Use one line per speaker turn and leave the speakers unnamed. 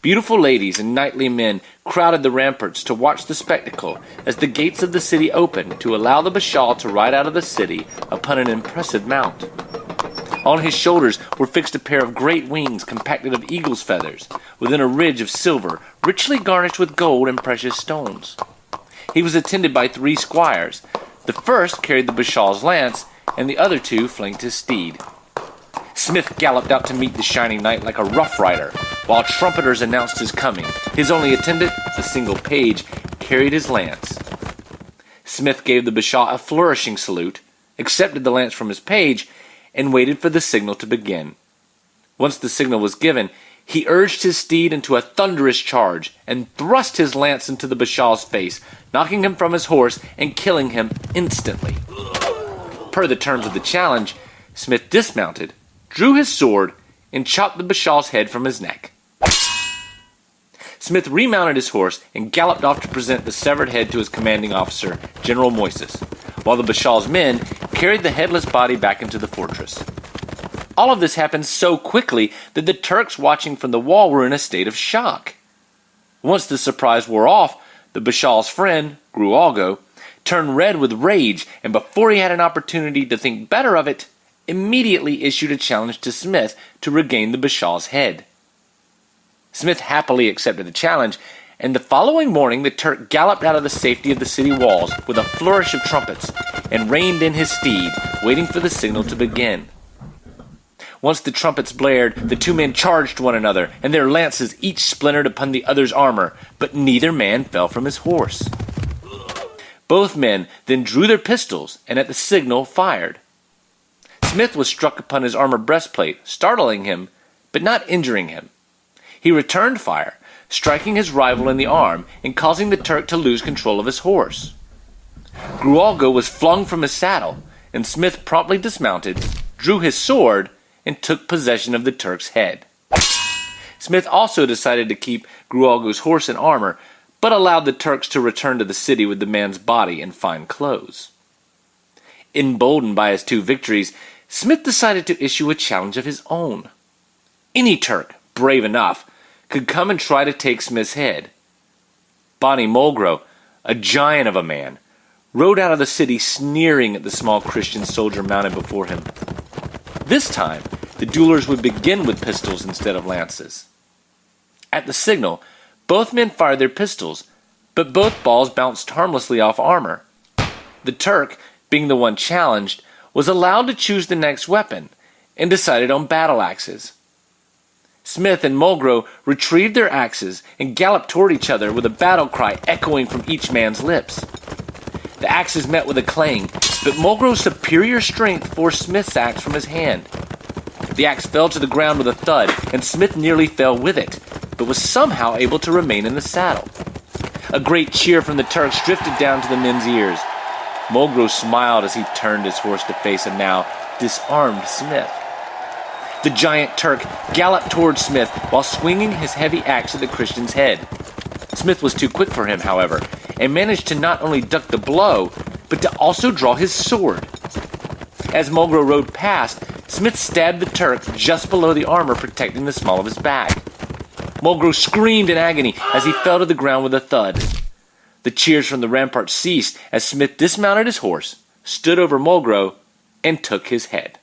Beautiful ladies and knightly men crowded the ramparts to watch the spectacle as the gates of the city opened to allow the Bashal to ride out of the city upon an impressive mount. On his shoulders were fixed a pair of great wings compacted of eagle's feathers, within a ridge of silver, richly garnished with gold and precious stones. He was attended by 3 squires. The first carried the Bashal's lance, and the other 2 flanked his steed. Smith galloped out to meet the shining knight like a rough rider, while trumpeters announced his coming. His only attendant, a single page, carried his lance. Smith gave the Bashal a flourishing salute, accepted the lance from his page, and waited for the signal to begin. Once the signal was given, he urged his steed into a thunderous charge and thrust his lance into the Bashal's face, knocking him from his horse and killing him instantly. Per the terms of the challenge, Smith dismounted, drew his sword, and chopped the Bashal's head from his neck. Smith remounted his horse and galloped off to present the severed head to his commanding officer, General Moises, while the Bashal's men carried the headless body back into the fortress. All of this happened so quickly that the Turks watching from the wall were in a state of shock. Once the surprise wore off, the Bashal's friend, Grualgo, turned red with rage, and before he had an opportunity to think better of it, immediately issued a challenge to Smith to regain the Bashal's head. Smith happily accepted the challenge, and the following morning the Turk galloped out of the safety of the city walls with a flourish of trumpets and reined in his steed, waiting for the signal to begin. Once the trumpets blared, the 2 men charged one another, and their lances each splintered upon the other's armor, but neither man fell from his horse. Both men then drew their pistols, and at the signal fired. Smith was struck upon his armor breastplate, startling him, but not injuring him. He returned fire, striking his rival in the arm and causing the Turk to lose control of his horse. Grualgo was flung from his saddle, and Smith promptly dismounted, drew his sword, and took possession of the Turk's head. Smith also decided to keep Grualgo's horse and armor, but allowed the Turks to return to the city with the man's body and fine clothes. Emboldened by his 2 victories, Smith decided to issue a challenge of his own. Any Turk, brave enough, could come and try to take Smith's head. Bani Mulgro, a giant of a man, rode out of the city sneering at the small Christian soldier mounted before him. This time, the duelers would begin with pistols instead of lances. At the signal, both men fired their pistols, but both balls bounced harmlessly off armor. The Turk, being the one challenged, was allowed to choose the next weapon, and decided on battle axes. Smith and Mulgro retrieved their axes and galloped toward each other with a battle cry echoing from each man's lips. The axes met with a clang, but Mulgro's superior strength forced Smith's axe from his hand. The axe fell to the ground with a thud, and Smith nearly fell with it, but was somehow able to remain in the saddle. A great cheer from the Turks drifted down to the men's ears. Mulgro smiled as he turned his horse to face a now disarmed Smith. The giant Turk galloped towards Smith while swinging his heavy axe at the Christian's head. Smith was too quick for him, however, and managed to not only duck the blow, but to also draw his sword. As Mulgro rode past, Smith stabbed the Turk just below the armor protecting the small of his back. Mulgro screamed in agony as he fell to the ground with a thud. The cheers from the rampart ceased as Smith dismounted his horse, stood over Mulgro, and took his head.